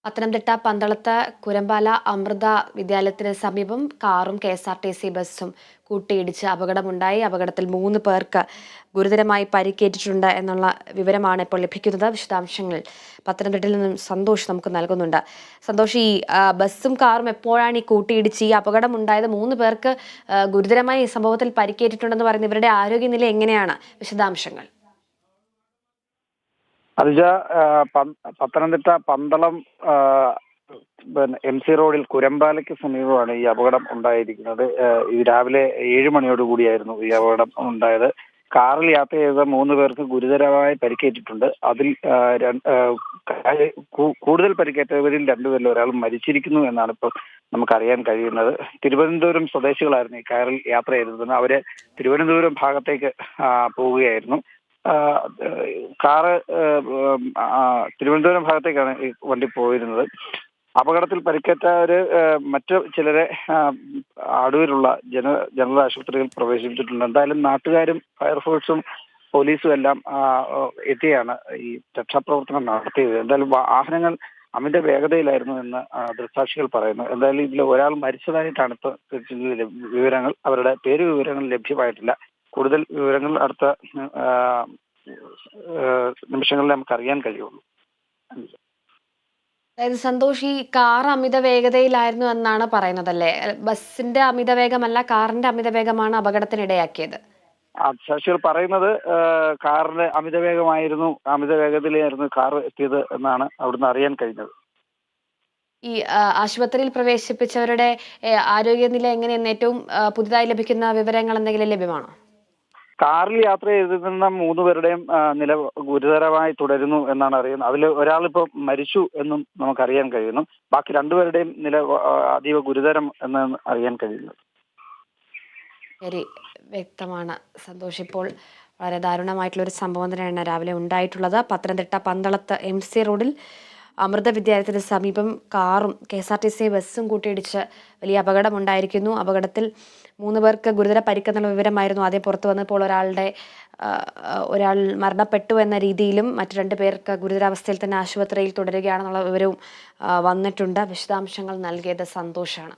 പത്തനംതിട്ട പന്തളത്ത് കുരമ്പാല അമൃത വിദ്യാലയത്തിന് സമീപം കാറും കെ.എസ്.ആർ.ടി.സി ബസ്സും കൂട്ടിയിടിച്ച് അപകടമുണ്ടായി. അപകടത്തിൽ 3 പേർക്ക് ഗുരുതരമായി പരിക്കേറ്റിട്ടുണ്ട് എന്നുള്ള വിവരമാണ് ഇപ്പോൾ ലഭിക്കുന്നത്. വിശദാംശങ്ങൾ പത്തനംതിട്ടയിൽ നിന്നും സന്തോഷ് നമുക്ക് നൽകുന്നുണ്ട്. സന്തോഷ്, ഈ ബസ്സും കാറും എപ്പോഴാണ് ഈ കൂട്ടിയിടിച്ച് ഈ അപകടമുണ്ടായത്? 3 പേർക്ക് ഗുരുതരമായി ഈ സംഭവത്തിൽ പരിക്കേറ്റിട്ടുണ്ടെന്ന് പറയുന്ന ഇവരുടെ ആരോഗ്യനില എങ്ങനെയാണ്? വിശദാംശങ്ങൾ. അനുജ, പത്തനംതിട്ട പന്തളം എം.സി. റോഡിൽ കുരമ്പാലയ്ക്ക് സമീപമാണ് ഈ അപകടം ഉണ്ടായിരിക്കുന്നത്. ഈ രാവിലെ 7 മണിയോടുകൂടിയായിരുന്നു ഈ അപകടം ഉണ്ടായത്. കാറിൽ യാത്ര ചെയ്ത 3 പേർക്ക് ഗുരുതരമായി പരിക്കേറ്റിട്ടുണ്ട്. അതിൽ കൂടുതൽ പരിക്കേറ്റവരിൽ 2 പേരിൽ ഒരാൾ മരിച്ചിരിക്കുന്നു എന്നാണ് ഇപ്പോൾ നമുക്കറിയാൻ കഴിയുന്നത്. തിരുവനന്തപുരം സ്വദേശികളായിരുന്നു ഈ കാറിൽ യാത്ര ചെയ്തത്. അവര് തിരുവനന്തപുരം ഭാഗത്തേക്ക് പോവുകയായിരുന്നു. കാറ് തിരുവനന്തപുരം ഭാഗത്തേക്കാണ് ഈ വണ്ടി പോയിരുന്നത്. അപകടത്തിൽ പരിക്കേറ്റവര് മറ്റു ചിലരെ അടൂരിലുള്ള ജനറൽ ആശുപത്രിയിൽ പ്രവേശിപ്പിച്ചിട്ടുണ്ട്. എന്തായാലും നാട്ടുകാരും ഫയർഫോഴ്സും പോലീസും എല്ലാം എത്തിയാണ് ഈ രക്ഷാപ്രവർത്തനം നടത്തിയത്. എന്തായാലും വാഹനങ്ങൾ അമിത വേഗതയിലായിരുന്നു എന്ന് ദൃക്സാക്ഷികൾ പറയുന്നു. എന്തായാലും ഇതിൽ ഒരാൾ മരിച്ചതായിട്ടാണ് ഇപ്പോൾ വിവരങ്ങൾ. അവരുടെ പേര് വിവരങ്ങൾ ലഭ്യമായിട്ടില്ല. കൂടുതൽ വിവരങ്ങൾ അടുത്ത നിമിഷങ്ങളിൽ നമുക്ക് അറിയാൻ കഴിയുള്ളൂ. അതായത് സന്തോഷ്, ഈ കാർ അമിത വേഗതയിലായിരുന്നു എന്നാണ് പറയുന്നതല്ലേ? ബസിന്റെ അമിത വേഗമല്ല, കാറിന്റെ അമിത വേഗമാണ് അപകടത്തിനിടയാക്കിയത്. സാക്ഷികൾ പറയുന്നത് കാറിന്റെ അമിത വേഗതയിലായിരുന്നു കാർ എത്തിയത് എന്നാണ് അവിടുന്ന് അറിയാൻ കഴിഞ്ഞത്. ഈ ആശുപത്രിയിൽ പ്രവേശിപ്പിച്ചവരുടെ ആരോഗ്യനില എങ്ങനെയെന്ന് ഏറ്റവും പുതുതായി ലഭിക്കുന്ന വിവരങ്ങൾ എന്തെങ്കിലും ലഭ്യമാണോ? കാറിൽ യാത്ര ചെയ്തിരുന്ന 3 പേരുടെയും നില ഗുരുതരമായി തുടരുന്നു എന്നാണ് അറിയുന്നത്. അതിൽ ഒരാളിപ്പോൾ മരിച്ചു എന്നും നമുക്കറിയാൻ കഴിയുന്നു. ബാക്കി 2 പേരുടെയും നില അതീവ ഗുരുതരം എന്നാണ് അറിയാൻ കഴിയുന്നത്. ശരി, വ്യക്തമാണ് സന്തോഷ്. ഇപ്പോൾ വളരെ ദാരുണമായിട്ടുള്ള ഒരു സംഭവം തന്നെയാണ് രാവിലെ ഉണ്ടായിട്ടുള്ളത്. പത്തനംതിട്ട പന്തളത്ത് എം.സി. റോഡിൽ അമൃത വിദ്യാലയത്തിന് സമീപം കാറും കെ.എസ്.ആർ.ടി.സി ബസ്സും കൂട്ടിയിടിച്ച് വലിയ അപകടമുണ്ടായിരിക്കുന്നു. അപകടത്തിൽ 3 പേർക്ക് ഗുരുതര പരിക്കെന്നുള്ള വിവരമായിരുന്നു ആദ്യം പുറത്തു വന്നപ്പോൾ. ഒരാൾ മരണപ്പെട്ടു എന്ന രീതിയിലും മറ്റു 2 പേർക്ക് ഗുരുതരാവസ്ഥയിൽ തന്നെ ആശുപത്രിയിൽ തുടരുകയാണെന്നുള്ള വിവരവും വന്നിട്ടുണ്ട്. വിശദാംശങ്ങൾ നൽകിയത് സന്തോഷാണ്.